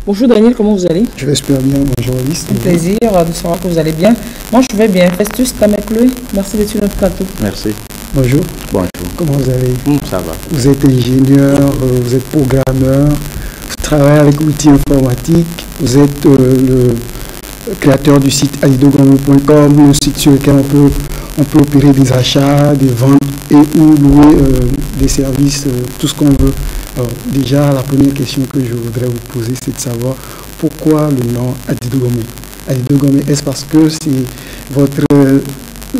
Bonjour Daniel, comment vous allez? Je vais super bien, bonjour Alice. Un plaisir de savoir que vous allez bien. Moi je vais bien. Festus Kamekle, merci d'être sur notre plateau. Merci. Bonjour. Bonjour. Comment vous allez? Ça va. Vous êtes ingénieur, vous êtes programmeur, vous travaillez avec outils informatiques, vous êtes le créateur du site alidogrammo.com, le site sur lequel on peut opérer des achats, des ventes et ou louer des services, tout ce qu'on veut. Alors, déjà, la première question que je voudrais vous poser, c'est de savoir pourquoi le nom Adidogomé. Adidogomé, est-ce parce que c'est votre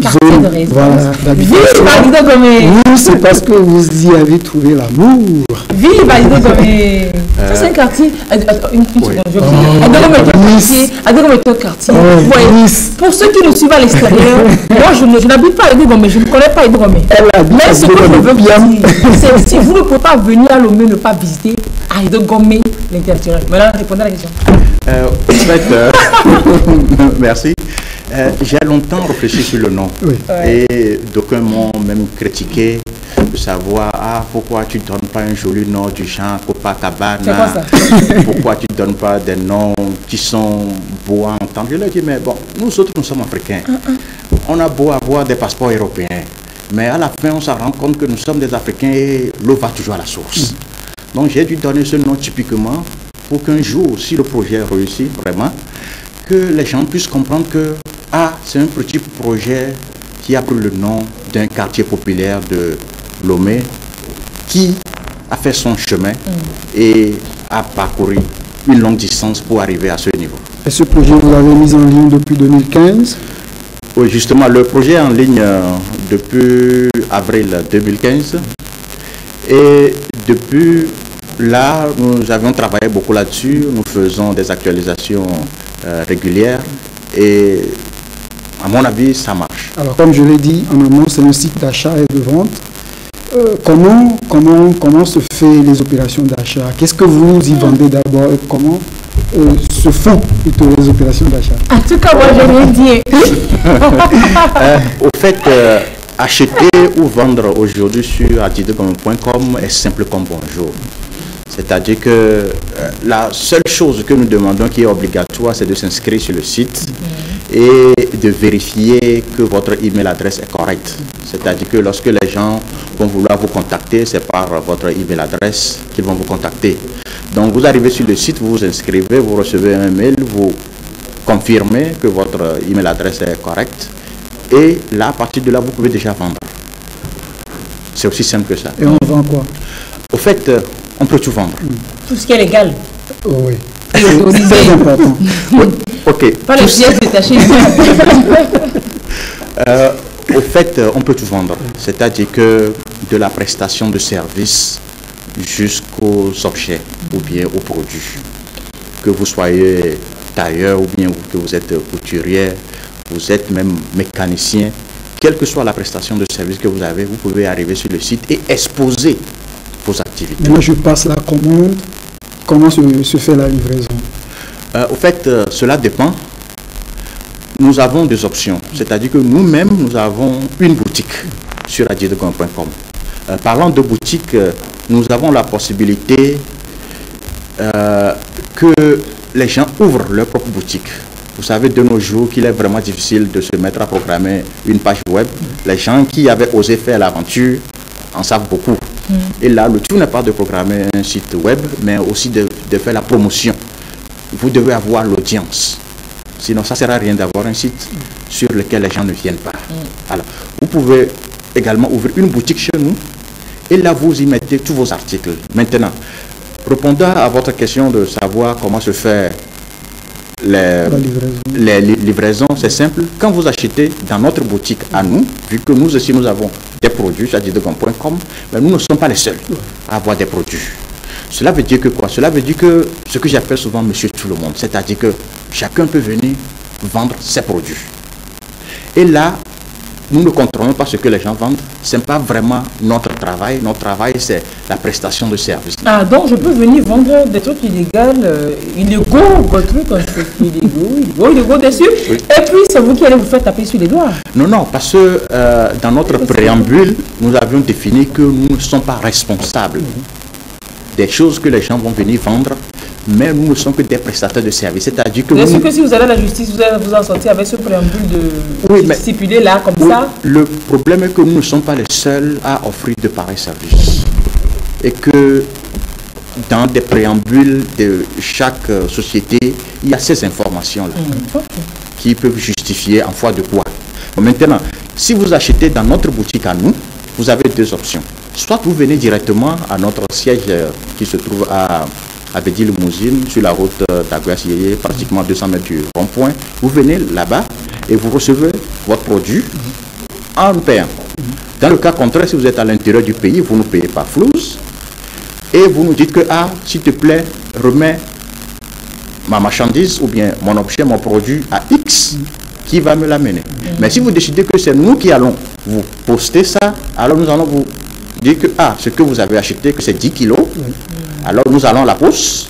quartier de résidence? Voilà, Vive Adidogomé! Oui, c'est parce que vous y avez trouvé l'amour. Vive Adidogomé! Ça, c'est un quartier. Une seconde, je vais Adidogomé est un quartier. Vous voyez, pour ceux qui nous suivent à l'extérieur, moi, je n'habite pas à Adidogomé, je ne connais pas Adidogomé. Mais ce que je veux dire, c'est si vous ne pouvez pas venir à Lomé, ne pas visiter Adidogomé, l'intérieur. Maintenant, répondez à la question. En fait, merci. J'ai longtemps réfléchi sur le nom. Oui. Et d'aucuns m'ont même critiqué de savoir pourquoi tu ne donnes pas un joli nom du genre Copacabana. C'est quoi ça? Pourquoi tu ne donnes pas des noms qui sont beaux à entendre. Je leur ai dit, mais bon, nous autres, nous sommes africains. On a beau avoir des passeports européens. Mais à la fin, on se rend compte que nous sommes des Africains et l'eau va toujours à la source. Donc j'ai dû donner ce nom typiquement pour qu'un jour, si le projet réussit vraiment, que les gens puissent comprendre que c'est un petit projet qui a pris le nom d'un quartier populaire de Lomé qui a fait son chemin et a parcouru une longue distance pour arriver à ce niveau. Et ce projet, vous l'avez mis en ligne depuis 2015? Oui, justement, le projet est en ligne depuis avril 2015 et depuis là, nous avions travaillé beaucoup là-dessus, nous faisons des actualisations régulières et à mon avis, ça marche. Alors, comme je l'ai dit, en amont, c'est un site d'achat et de vente. Comment se fait les opérations d'achat? Qu'est-ce que vous y vendez d'abord et comment se font plutôt les opérations d'achat? En tout cas, moi, je vais dire. Au fait, acheter ou vendre aujourd'hui sur adidogomé.com est simple comme bonjour. C'est-à-dire que la seule chose que nous demandons qui est obligatoire, c'est de s'inscrire sur le site et de vérifier que votre email adresse est correcte. C'est-à-dire que lorsque les gens vont vouloir vous contacter, c'est par votre email adresse qu'ils vont vous contacter. Donc vous arrivez sur le site, vous vous inscrivez, vous recevez un mail, vous confirmez que votre email adresse est correcte et là, à partir de là, vous pouvez déjà vendre. C'est aussi simple que ça. Et on vend quoi? Au fait, on peut tout vendre. Tout ce qui est légal. Oui. C'est très important. Oui. Ok. Pas les pièces détachées. Au fait, on peut tout vendre. C'est-à-dire que de la prestation de services jusqu'aux objets ou bien aux produits. Que vous soyez tailleur ou bien que vous êtes couturier, vous êtes même mécanicien, quelle que soit la prestation de service que vous avez, vous pouvez arriver sur le site et exposer vos activités. Maintenant, je passe la commande. Comment se fait la livraison? Au fait, cela dépend. Nous avons des options. C'est-à-dire que nous-mêmes, nous avons une boutique sur adidogomé.com. Parlant de boutique, nous avons la possibilité que les gens ouvrent leur propre boutique. Vous savez, de nos jours, qu'il est vraiment difficile de se mettre à programmer une page web. Les gens qui avaient osé faire l'aventure en savent beaucoup. Et là, le tout n'est pas de programmer un site web, mais aussi de faire la promotion. Vous devez avoir l'audience. Sinon, ça ne sert à rien d'avoir un site sur lequel les gens ne viennent pas. Alors, vous pouvez également ouvrir une boutique chez nous et là, vous y mettez tous vos articles. Maintenant, répondant à votre question de savoir comment se fait les livraisons, c'est simple. Quand vous achetez dans notre boutique à nous, vu que nous aussi nous avons des produits sur adidogomé.com, mais nous ne sommes pas les seuls à avoir des produits. Cela veut dire que quoi? Cela veut dire que ce que j'appelle souvent monsieur tout le monde, c'est-à-dire que chacun peut venir vendre ses produits. Et là, nous ne contrôlons pas ce que les gens vendent. Ce n'est pas vraiment notre travail. Notre travail, c'est la prestation de services. Ah, donc je peux venir vendre des trucs illégaux, des trucs illégaux dessus. Oui. Et puis, c'est vous qui allez vous faire taper sur les doigts. Non, non, parce que dans notre préambule, nous avions défini que nous ne sommes pas responsables des choses que les gens vont venir vendre, mais nous ne sommes que des prestataires de services. C'est-à-dire que bien sûr que si vous allez à la justice, vous allez vous en sortir avec ce préambule de stipulé là, comme ça. Le problème est que nous ne sommes pas les seuls à offrir de pareils services. Et que dans des préambules de chaque société, il y a ces informations-là qui peuvent justifier en foi de quoi. Bon, maintenant, si vous achetez dans notre boutique à nous, vous avez deux options. Soit vous venez directement à notre siège qui se trouve à Bédi-Limousine, sur la route d'Aguas-Yéyé, pratiquement 200 mètres du rond-point. Vous venez là-bas et vous recevez votre produit en payant. Dans le cas contraire, si vous êtes à l'intérieur du pays, vous ne payez pas flouze et vous nous dites que, ah, s'il te plaît, remets ma marchandise ou bien mon objet, mon produit à X qui va me l'amener. Mais si vous décidez que c'est nous qui allons vous poster ça, alors nous allons vous dire que, ah, ce que vous avez acheté, que c'est 10 kilos, alors nous allons à la poste.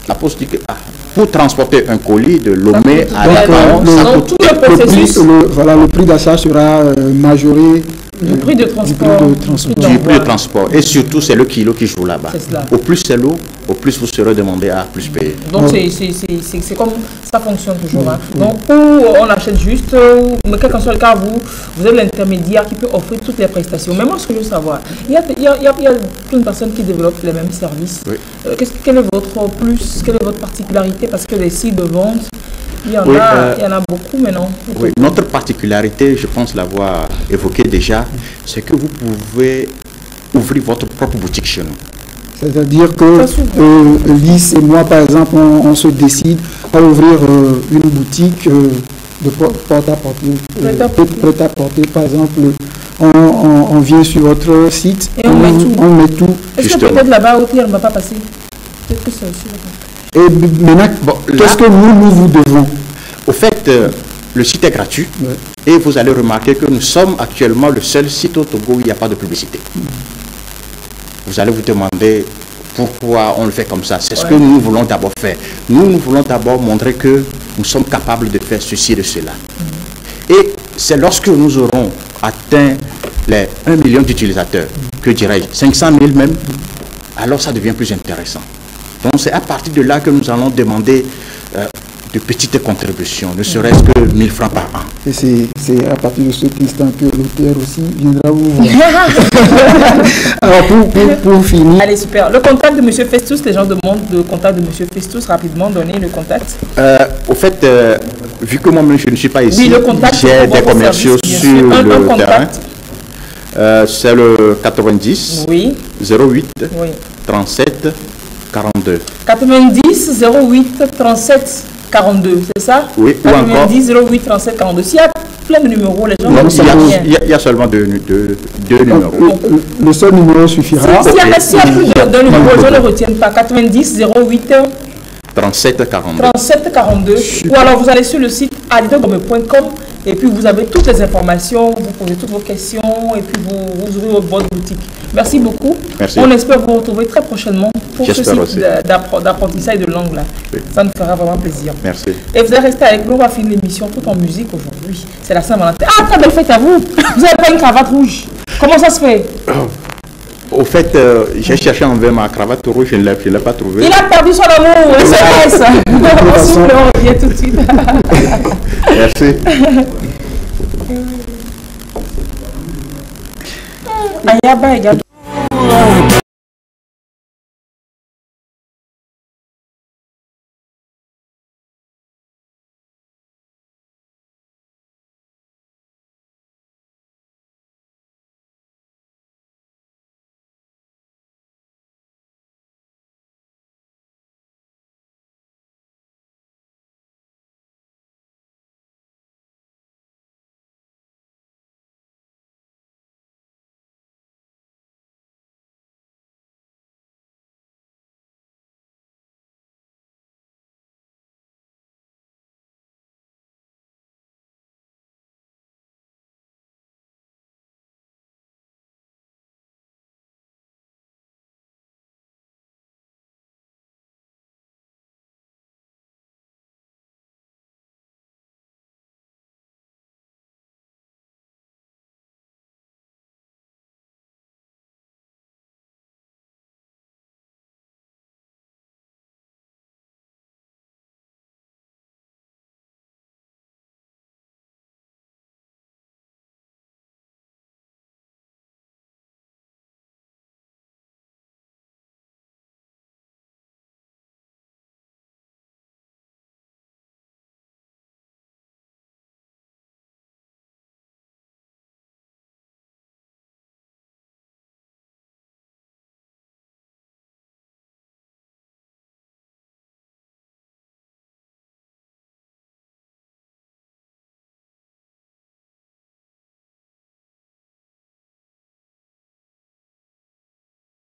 La poste dit que, ah, pour transporter un colis de Lomé à Léon, ça coûte tout le processus. Le prix d'achat sera majoré du prix de transport. Du prix de transport. Et surtout, c'est le kilo qui joue là-bas. Au plus c'est lourd, au plus vous serez demandé à plus payer. Donc c'est comme ça fonctionne toujours. Hein. Donc ou on achète juste, mais quel que soit le cas, vous êtes l'intermédiaire qui peut offrir toutes les prestations. Mais moi, ce que je veux savoir, il y a plein de personnes qui développent les mêmes services. Oui. Quel est votre plus, quelle est votre particularité? Parce que les sites de vente, il y en a beaucoup, mais non. Oui, notre particularité, je pense l'avoir évoqué déjà, c'est que vous pouvez ouvrir votre propre boutique chez nous. C'est-à-dire que Lys et moi, par exemple, on se décide à ouvrir une boutique de porte-à-porter. Prêt-à-porter, par exemple, on vient sur votre site et on met tout. Est-ce que peut-être là-bas, au pire, on ne va pas passer? Peut-être que c'est aussi là-bas. Et maintenant, qu'est-ce que nous vous devons? Au fait, le site est gratuit et vous allez remarquer que nous sommes actuellement le seul site au Togo où il n'y a pas de publicité. Vous allez vous demander pourquoi on le fait comme ça. C'est ce que nous voulons d'abord faire. Nous voulons d'abord montrer que nous sommes capables de faire ceci et de cela. Et c'est lorsque nous aurons atteint les 1 million d'utilisateurs, que dirais-je, 500 000 même, alors ça devient plus intéressant. Donc c'est à partir de là que nous allons demander de petites contributions, ne serait-ce que 1000 francs par an. Et c'est à partir de cet instant que l'auteur aussi viendra vous voir. Alors pour finir... Allez, super. Le contact de M. Festus, les gens demandent le contact de M. Festus, rapidement, donnez le contact. Au fait, vu que moi-même je ne suis pas ici, j'ai des commerciaux sur le terrain. C'est le 90 08 37 42. 90 08 37 42, c'est ça? Oui, 90 08 37 42. S'il y a plein de numéros, les gens vont il y a seulement deux numéros. Le seul numéro suffira. S'il y a plus d'un numéro, les gens ne retiennent pas. 90 08 37 42. 37 42. Ou alors vous allez sur le site adidogome.com et puis vous avez toutes les informations, vous posez toutes vos questions et puis vous ouvrez votre boutique. Merci beaucoup. Merci. On espère vous retrouver très prochainement pour ce site d'apprentissage de langue là. Oui. Ça nous fera vraiment plaisir. Merci. Et vous allez rester avec nous, on va finir l'émission tout en musique aujourd'hui. C'est la Saint-Valentin. Ah, très belle fête à vous. Vous n'avez pas une cravate rouge. Comment ça se fait? Au fait, j'ai cherché envers ma cravate rouge, je ne l'ai pas trouvée. Il a perdu son amour, SMS. On revient tout de suite. Merci. Ayaba,